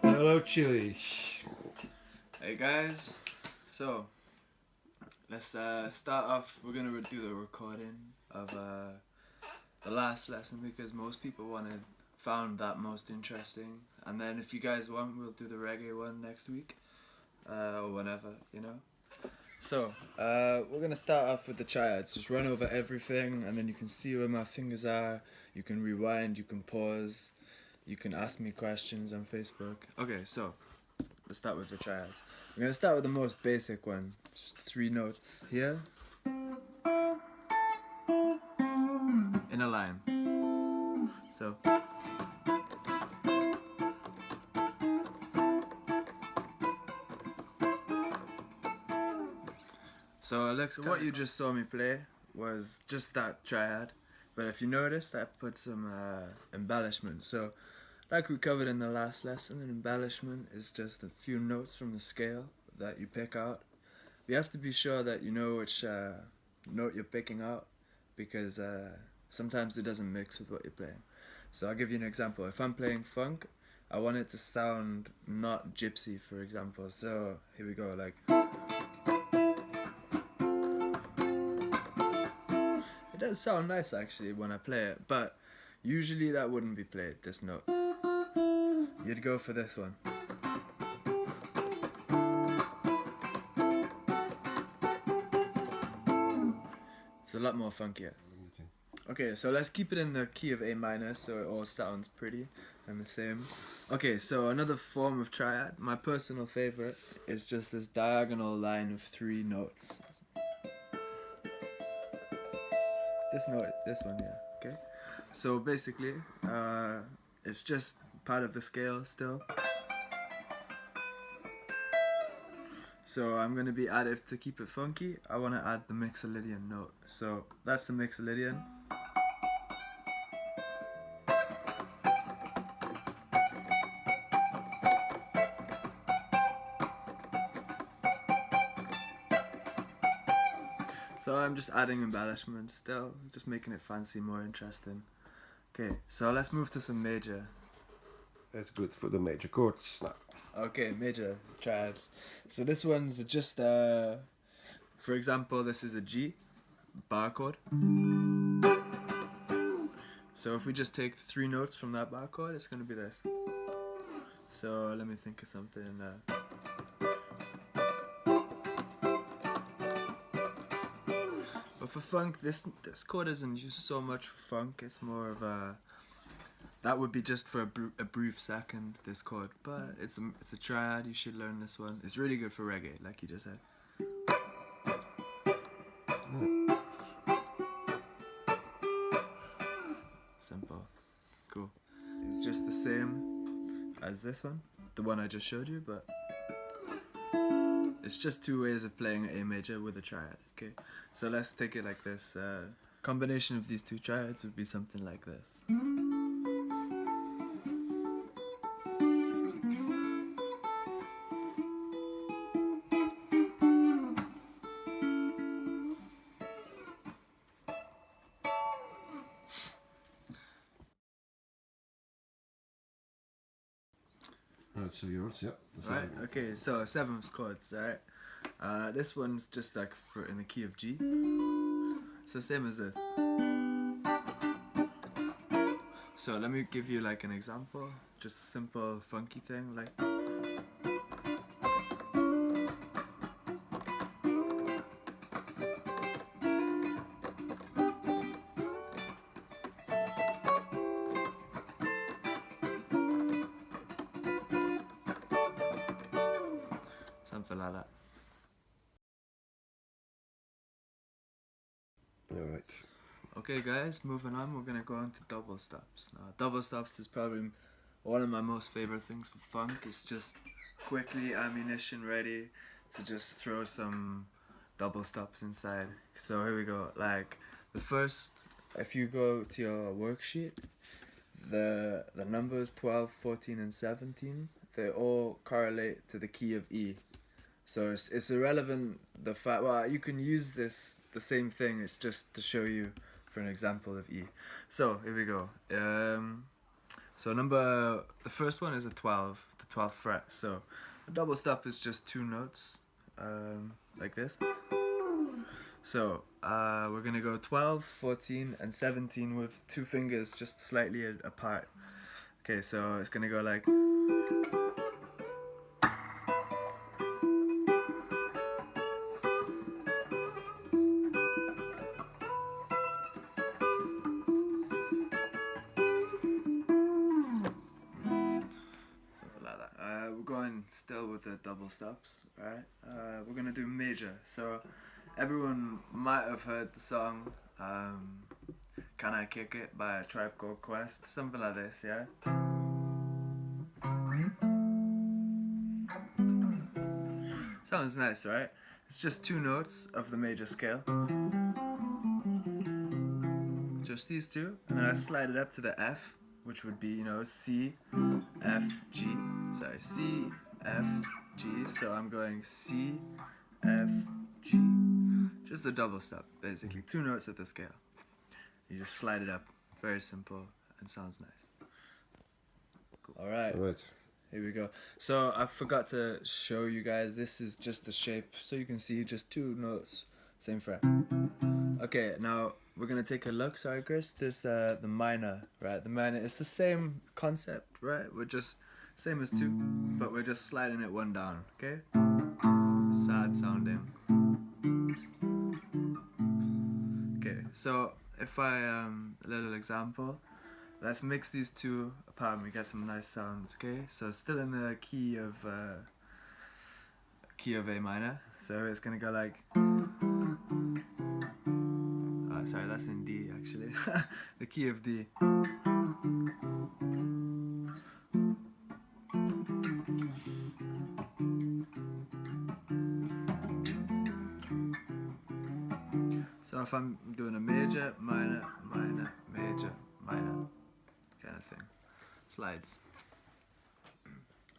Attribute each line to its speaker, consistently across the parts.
Speaker 1: Hello, Chili.
Speaker 2: Hey guys, so let's start off. We're gonna do the recording of the last lesson because most people found that most interesting. And then if you guys want, we'll do the reggae one next week or whenever, you know. So we're gonna start off with the triads. Just run over everything, and then you can see where my fingers are. You can rewind. You can pause. You can ask me questions on Facebook. Okay, so let's start with the triads. We're gonna start with the most basic one. Just 3 notes here in a line. So Alexa, what you just saw me play was just that triad, but if you noticed, I put some embellishment. So like we covered in the last lesson, an embellishment is just a few notes from the scale that you pick out. You have to be sure that you know which note you're picking out, because sometimes it doesn't mix with what you're playing. So I'll give you an example. If I'm playing funk, I want it to sound not gypsy, for example. So here we go, like. It does sound nice actually when I play it, but usually that wouldn't be played, this note. You'd go for this one. It's a lot more funkier. Okay, so let's keep it in the key of A minor so it all sounds pretty and the same. Okay, so another form of triad, my personal favorite, is just this diagonal line of 3 notes. This one here, okay? So basically, it's just part of the scale still. So I'm going to be added to keep it funky. I want to add the mixolydian note. So that's the mixolydian. So I'm just adding embellishments still, just making it fancy, more interesting. Okay, so let's move to some major.
Speaker 1: That's good for the major chords now.
Speaker 2: Okay, major triads. So this one's just, for example, this is a G bar chord. So if we just take 3 notes from that bar chord, it's going to be this. So let me think of something. But for funk, this chord isn't used so much for funk. It's more of a... That would be just for a brief second, this chord. But it's a triad, you should learn this one. It's really good for reggae, like you just said. Simple. Cool. It's just the same as this one, the one I just showed you, but it's just 2 ways of playing A major with a triad. Okay, so let's take it like this. Combination of these 2 triads would be something like this.
Speaker 1: So yours, yeah.
Speaker 2: Right, okay, so 7th chords, right? This one's just like in the key of G. So same as this. So let me give you like an example. Just a simple funky thing, like. Something like that.
Speaker 1: Alright.
Speaker 2: Okay guys, moving on, we're gonna go into double stops. Now, double stops is probably one of my most favorite things for funk. It's just quickly ammunition ready to just throw some double stops inside. So here we go. Like the first, if you go to your worksheet, the numbers 12, 14 and 17, they all correlate to the key of E. So it's irrelevant the fact, well, you can use the same thing, it's just to show you for an example of E. So here we go. So the first one is a 12, the 12th fret. So a double stop is just 2 notes, like this. So we're gonna go 12, 14, and 17 with 2 fingers just slightly apart. Okay, so it's gonna go like. We're going still with the double stops, right? We're gonna do major. So everyone might have heard the song "Can I Kick It" by Tribe Called Quest, something like this, yeah. Sounds nice, right? It's just 2 notes of the major scale, just these 2, and then I slide it up to the F, which would be, you know, C, F, G. Sorry, C, F, G. So I'm going C, F, G. Just a double stop, basically. 2 notes of the scale. You just slide it up. Very simple and sounds nice. Cool. Alright, here we go. So I forgot to show you guys. This is just the shape. So you can see just 2 notes, same fret. Okay, now we're gonna take a look. Sorry, Chris. This the minor, right? The minor. It's the same concept, right? We're just same as 2, but we're just sliding it 1 down. Okay. Sad sounding. Okay. So if I a little example. Let's mix these 2 apart and we get some nice sounds. Okay. So still in the key of A minor. So it's gonna go like. Sorry, that's in D actually. The key of D. So if I'm doing a major, minor, minor, major, minor kind of thing. Slides.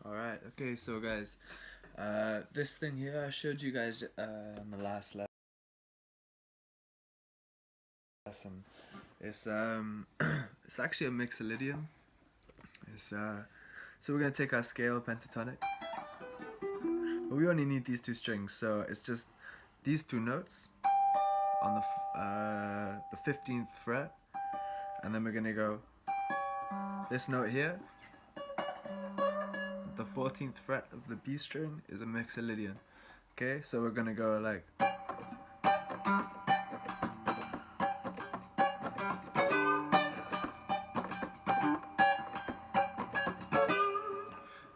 Speaker 2: Alright, okay, so guys, this thing here I showed you guys on the last lesson. It's it's actually a mixolydian. It's so we're gonna take our scale pentatonic, but we only need these 2 strings, so it's just these 2 notes on the 15th fret, and then we're gonna go this note here. The 14th fret of the B string is a mixolydian. Okay, so we're gonna go like.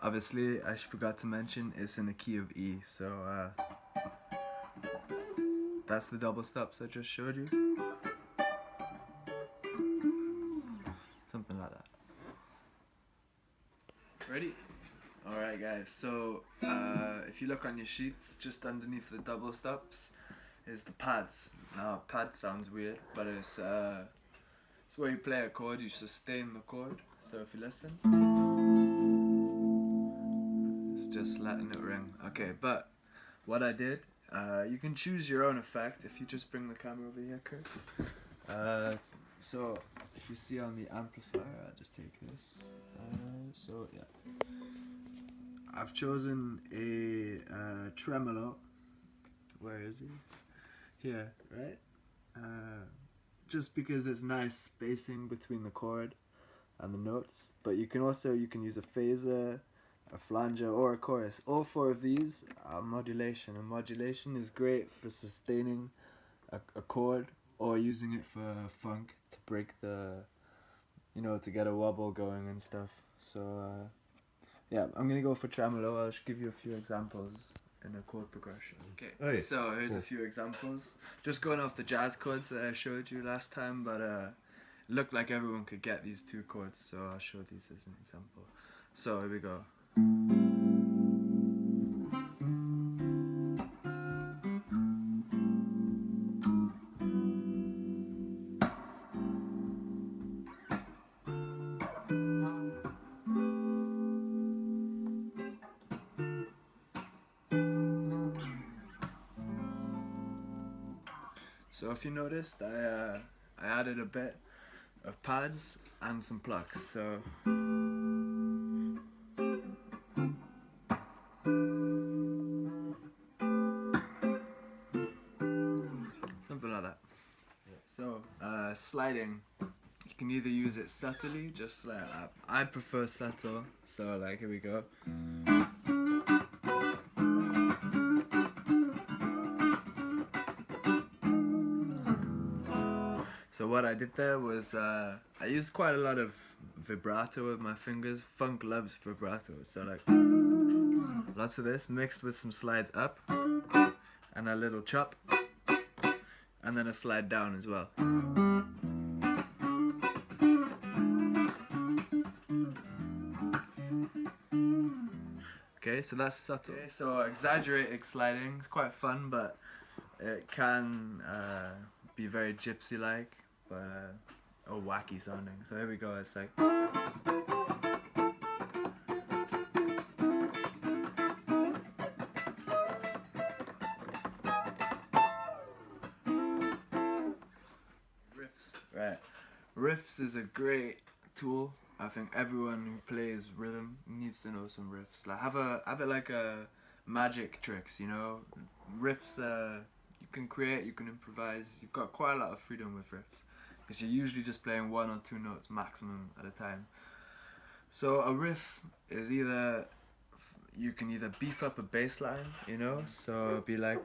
Speaker 2: Obviously, I forgot to mention it's in the key of E, so that's the double stops I just showed you. Something like that. Ready? Alright guys, so if you look on your sheets, just underneath the double stops is the pads. Now pad sounds weird, but it's where you play a chord, you sustain the chord. So if you listen, it's just letting it ring. Okay, but what I did, you can choose your own effect if you just bring the camera over here, Chris. So if you see on the amplifier, I'll just take this. So yeah, I've chosen a tremolo. Where is he? Here, right? Just because it's nice spacing between the chord and the notes. But you can use a phaser, a flanger, or a chorus. All 4 of these are modulation, and modulation is great for sustaining a chord or using it for funk to break the, to get a wobble going and stuff. So yeah, I'm gonna go for tremolo. I'll just give you a few examples in a chord progression. Okay,
Speaker 1: Oh, yeah.
Speaker 2: so here's a few examples. Just going off the jazz chords that I showed you last time, but it looked like everyone could get these 2 chords, so I'll show these as an example. So here we go. So if you noticed, I added a bit of pads and some plucks. So something like that. So sliding, you can either use it subtly, just like I prefer subtle. So like here we go. So what I did there was I used quite a lot of vibrato with my fingers. Funk loves vibrato, so like lots of this mixed with some slides up and a little chop and then a slide down as well. Okay, so that's subtle. Okay, so exaggerated sliding is quite fun, but it can be very gypsy-like, but or wacky sounding. So here we go. It's like. Riffs, right? Riffs is a great tool. I think everyone who plays rhythm needs to know some riffs. Like have it like a magic tricks, you know. Riffs, you can create, you can improvise. You've got quite a lot of freedom with riffs because you're usually just playing 1 or 2 notes maximum at a time. So a riff is either you can either beef up a bass line, you know. So it'd be like.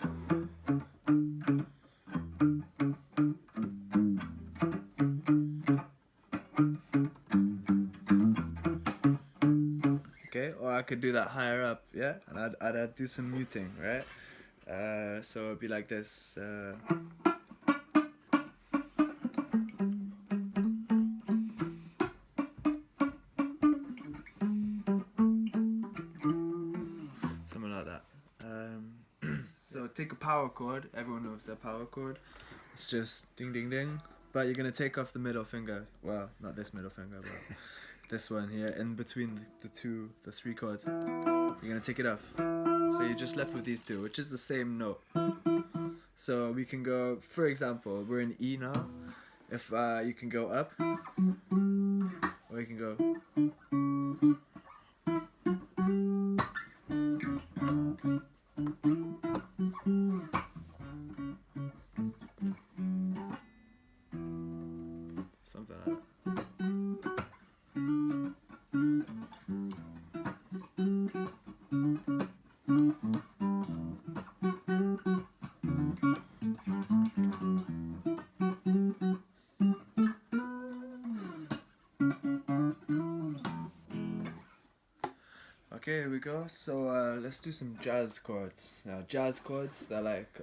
Speaker 2: Okay, or I could do that higher up, yeah, and I'd do some muting, right? So it'd be like this. Something like that. So take a power chord. Everyone knows that power chord. It's just ding ding ding. But you're gonna take off the middle finger. Well, not this middle finger, but this one here, in between the 3 chords. You're gonna take it off. So you're just left with these 2, which is the same note. So we can go, for example, we're in E now. If you can go up, or you can go. Something like that. Okay, here we go. So let's do some jazz chords. Now, jazz chords, they're like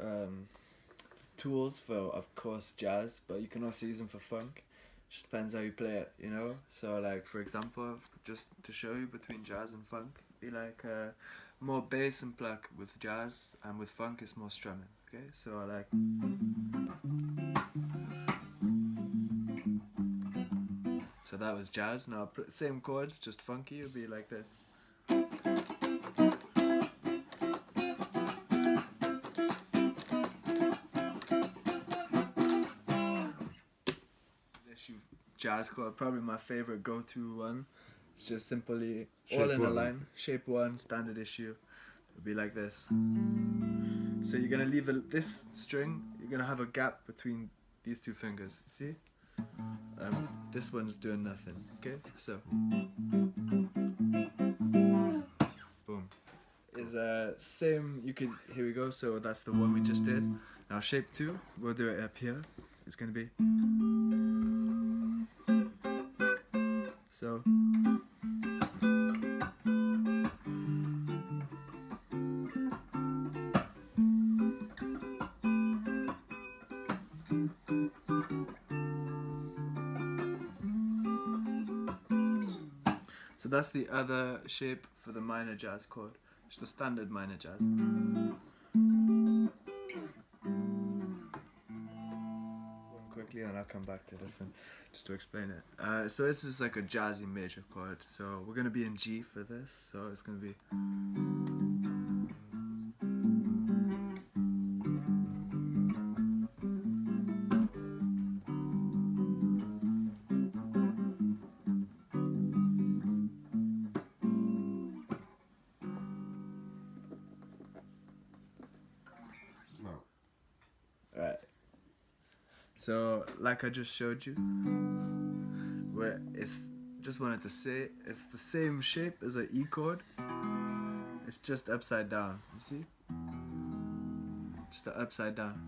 Speaker 2: tools for, of course, jazz, but you can also use them for funk. Just depends how you play it, you know. So like, for example, just to show you between jazz and funk, be like more bass and pluck with jazz, and with funk it's more strumming. Okay, so I like. So that was jazz. Now same chords, just funky. It'll be like this. Jazz chord, probably my favorite go-to one. It's just simply all in a line, shape 1, standard issue. It'll be like this. So you're gonna leave this string. You're gonna have a gap between these 2 fingers. See? This one's doing nothing. Okay, so boom. Is same. You could. Here we go. So that's the one we just did. Now shape 2. We'll do it up here. It's gonna be. So. So that's the other shape for the minor jazz chord. It's the standard minor jazz. Quickly, and I'll come back to this one just to explain it. So this is like a jazzy major chord. So we're gonna be in G for this. So it's gonna be. So like I just showed you, where it's just wanted to say it's the same shape as an E chord. It's just upside down. You see? Just the upside down.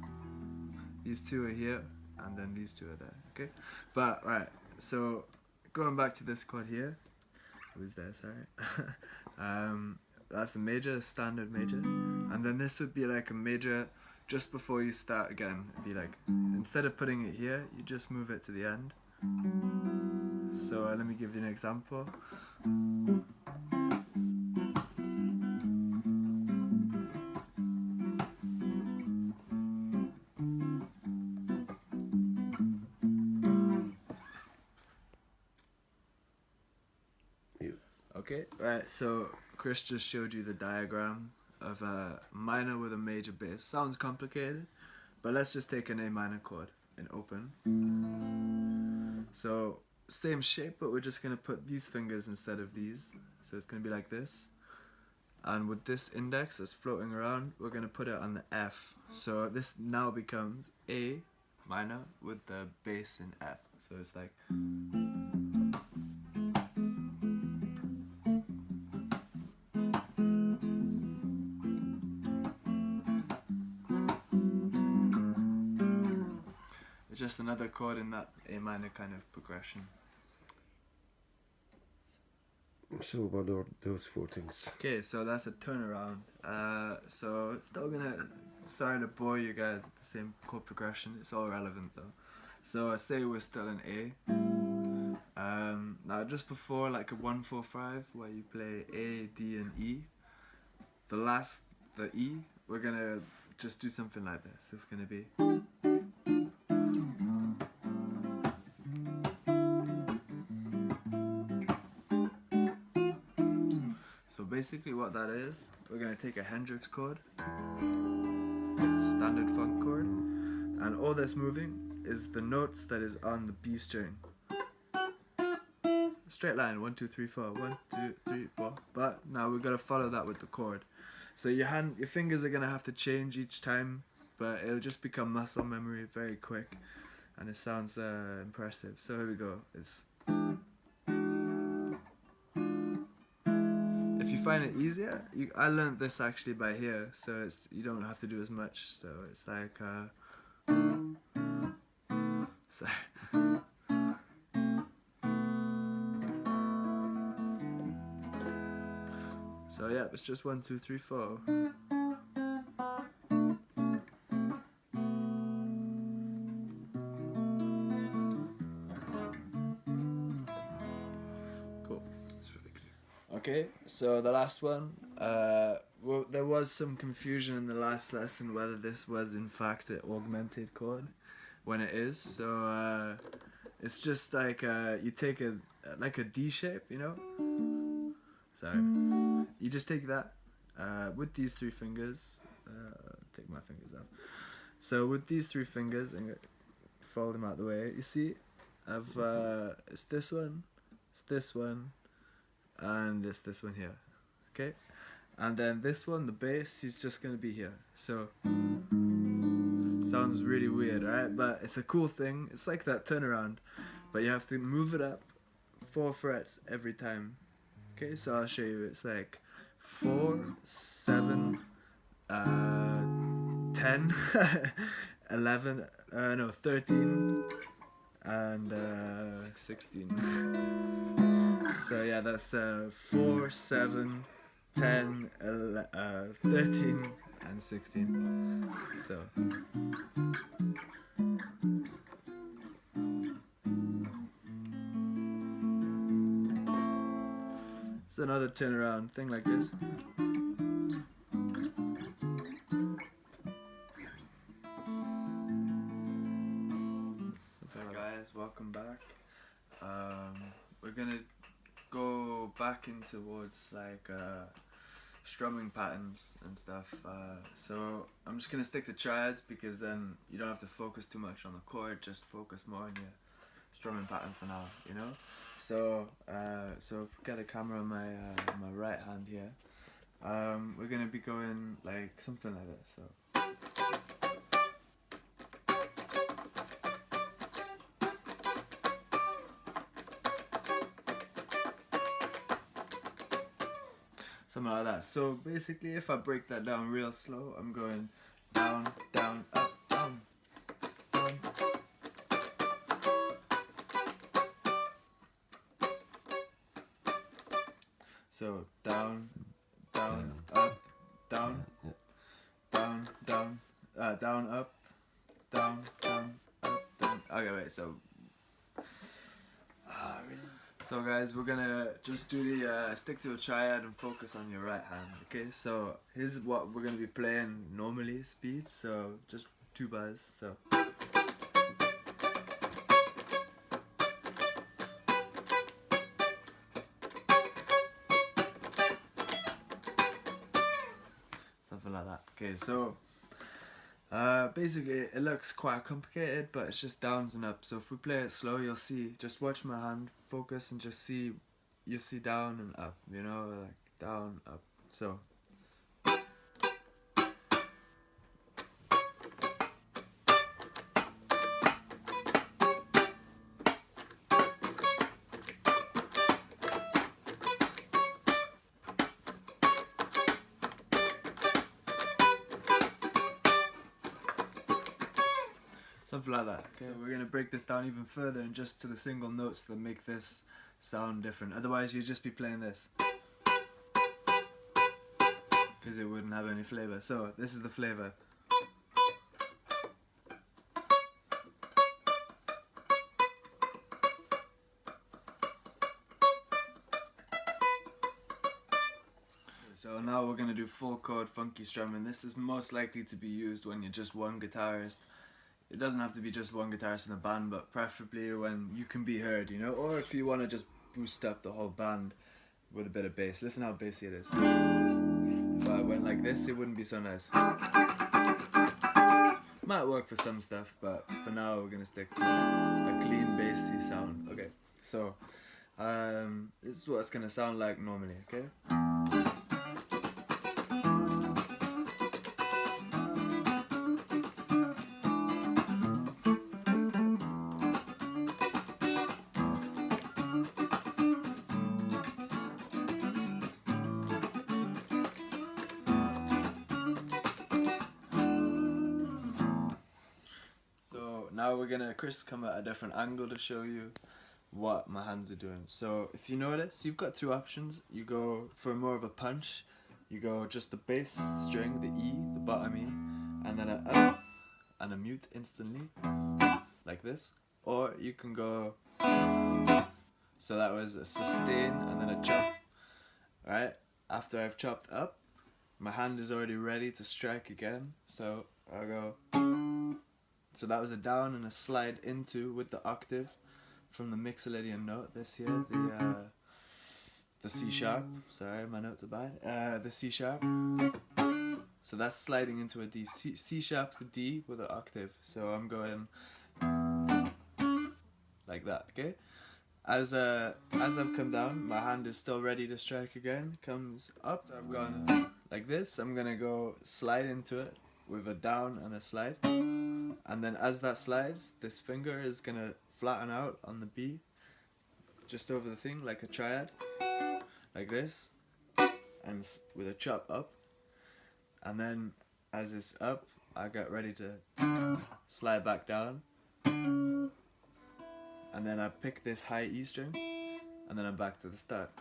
Speaker 2: These two are here, and then these two are there. Okay, but right. So going back to this chord here. Who's there? Sorry. That's the major, standard major, and then this would be like a major just before you start again. It'd be like, instead of putting it here, you just move it to the end. So let me give you an example. Okay, right, so Chris just showed you the diagram of a minor with a major bass. Sounds complicated, but let's just take an A minor chord and open. So same shape, but we're just going to put these fingers instead of these. So it's going to be like this. And with this index that's floating around, we're going to put it on the F. So this now becomes A minor with the bass in F. So it's like... It's just another chord in that A minor kind of progression.
Speaker 1: So about those 4 things.
Speaker 2: Okay, so that's a turnaround. So it's still gonna, sorry to bore you guys with the same chord progression, it's all relevant though. So I say we're still in A. Now just before like a 1-4-5 where you play A, D and E, the E, we're gonna just do something like this. It's gonna be... Basically what that is, we're going to take a Hendrix chord, standard funk chord, and all that's moving is the notes that is on the B string. Straight line, 1, 2, 3, 4, 1, 2, 3, 4. But now we've got to follow that with the chord. So your fingers are going to have to change each time, but it'll just become muscle memory very quick, and it sounds impressive. So here we go. If you find it easier, I learned this actually by ear, so you don't have to do as much. So it's like, sorry. So yeah, it's just 1, 2, 3, 4. Okay, so the last one, well, there was some confusion in the last lesson whether this was in fact an augmented chord, when it is. So it's just like you take a D shape, you know? Sorry. You just take that with these 3 fingers. Take my fingers out. So with these 3 fingers, and fold them out the way. You see, it's this one, it's this one, and it's this one here. Okay, and then this one, the bass, is just gonna be here. So sounds really weird, right? But it's a cool thing. It's like that turnaround, but you have to move it up 4 frets every time. Okay, so I'll show you. It's like 4, 7, 10, 11, no, 13, and 16. So yeah, that's 4, 7, 10, 13, and 16. So. It's another turnaround thing like this. Hi guys, welcome back. We're gonna go back in towards like strumming patterns and stuff. So I'm just gonna stick to triads because then you don't have to focus too much on the chord. Just focus more on your strumming pattern for now, you know. So so if we get the camera on my right hand here, we're gonna be going like something like this. So. something like that. So basically, if I break that down real slow, I'm going down, down, up, down, down. So down, down, up, down, down, down, down, up, down, down, up, down. Okay, wait. So, really? So guys, we're gonna just do the stick to a triad and focus on your right hand. Okay. So here's what we're gonna be playing normally, speed. So just 2 bars. So. Something like that. Okay, so basically it looks quite complicated, but it's just downs and ups. So if we play it slow, you'll see, just watch my hand, focus, and just see, you see down and up, you know, like down, up. So something like that. Okay. So we're gonna break this down even further and just to the single notes that make this sound different. Otherwise, you'd just be playing this because it wouldn't have any flavor. So this is the flavor. So now we're gonna do full chord funky strumming. This is most likely to be used when you're just one guitarist. It doesn't have to be just one guitarist in a band, but preferably when you can be heard, you know, or if you want to just boost up the whole band with a bit of bass. Listen how bassy it is. If I went like this, it wouldn't be so nice. Might work for some stuff, but for now we're gonna stick to a clean bassy sound. Okay, so this is what it's gonna sound like normally. Okay. Now we're gonna come at a different angle to show you what my hands are doing. So if you notice, you've got 2 options. You go for more of a punch, you go just the bass string, the E, the bottom E, and then a up and a mute instantly, like this. Or you can go, so that was a sustain and then a chop. Alright, after I've chopped up, my hand is already ready to strike again, so I'll go. So that was a down and a slide into with the octave from the Mixolydian note. This here, the C sharp. Sorry, my notes are bad. The C sharp. So that's sliding into a D. C sharp to D with an octave. So I'm going like that. Okay. As I've come down, my hand is still ready to strike again. Comes up. I've gone like this. I'm gonna go slide into it with a down and a slide. And then as that slides, this finger is gonna flatten out on the B, just over the thing, like a triad, like this, and with a chop up. And then as it's up, I get ready to slide back down. And then I pick this high E string, and then I'm back to the start.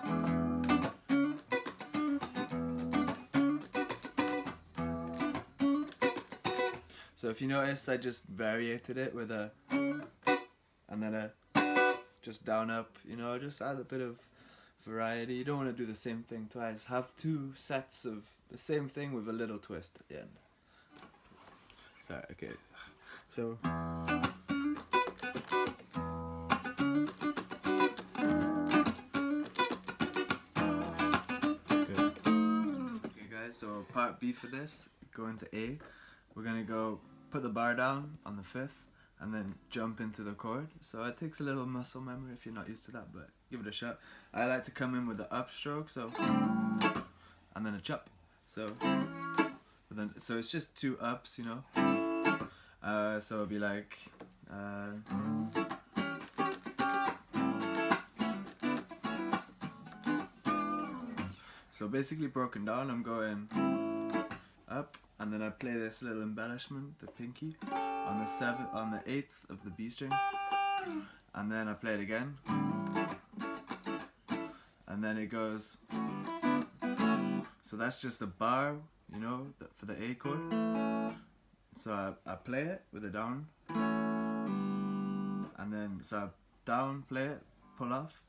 Speaker 2: So if you notice, I just variated it with a, and then a, just down up, you know, just add a bit of variety. You don't want to do the same thing twice. Have 2 sets of the same thing with a little twist at the end. Sorry, okay. So. Good. Okay guys, so part B for this, go into A. We're gonna go put the bar down on the 5th and then jump into the chord. So it takes a little muscle memory if you're not used to that, but give it a shot. I like to come in with the upstroke, so, and then a chop. So it's just 2 ups, you know. So it'll be like. So basically broken down, I'm going up, and then I play this little embellishment, the pinky, on the 8th of the B string, and then I play it again, and then it goes. So that's just a bar, you know, for the A chord. So I play it with a down, and then so I down, play it, pull off,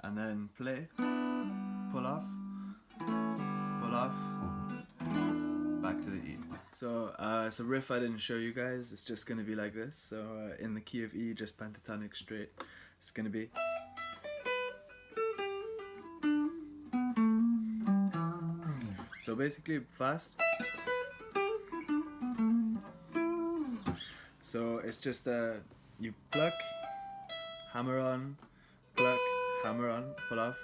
Speaker 2: and then play, pull off, back to the E. So so riff I didn't show you guys, it's just gonna be like this. So in the key of E, just pentatonic straight, it's gonna be. So basically fast. So it's just you pluck, hammer on, pluck, hammer on, pull off.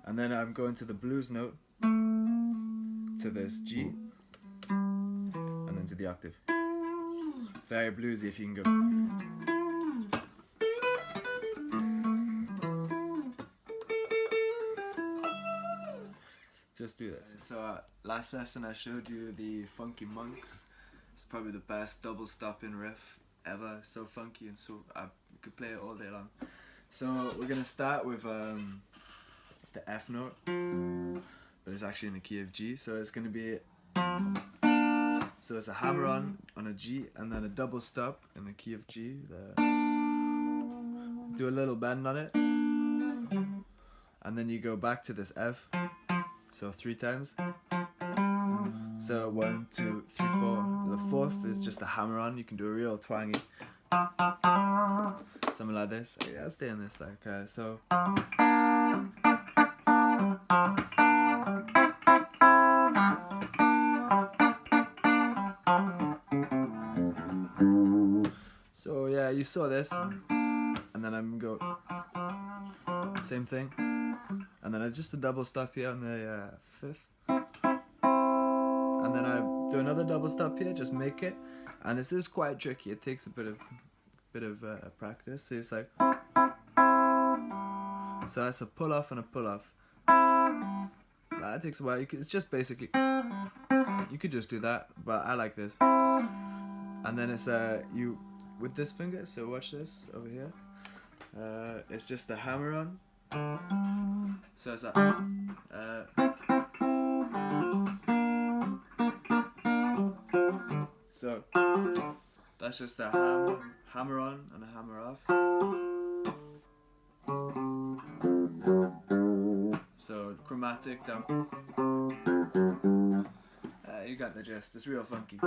Speaker 2: And then I'm going to the blues note, to this G, and then to the octave. Very bluesy if you can go. Just do this. So last lesson I showed you the Funky Monks. It's probably the best double stopping riff ever. So funky and so I could play it all day long. So we're gonna start with the F note, but it's actually in the key of G. So it's gonna be, so it's a hammer on a G, and then a double stop in the key of G. Do a little bend on it, and then you go back to this F. So 3 times. So 1, 2, 3, 4. The 4th is just a hammer on. You can do a real twangy, something like this. Yeah, I'll stay on this like so. So yeah, you saw this, and then I'm gonna go same thing. And then I just a double stop here on the 5th, and then I do another double stop here, just make it, and this is quite tricky. It takes a bit of practice. So it's like, so that's a pull off and a pull off. That takes a while. It's just basically, you could just do that, but I like this. And then it's you with this finger. So watch this over here. It's just a hammer on. So it's that. So that's just a hammer on and a hammer off. So chromatic down. You got the gist. It's real funky.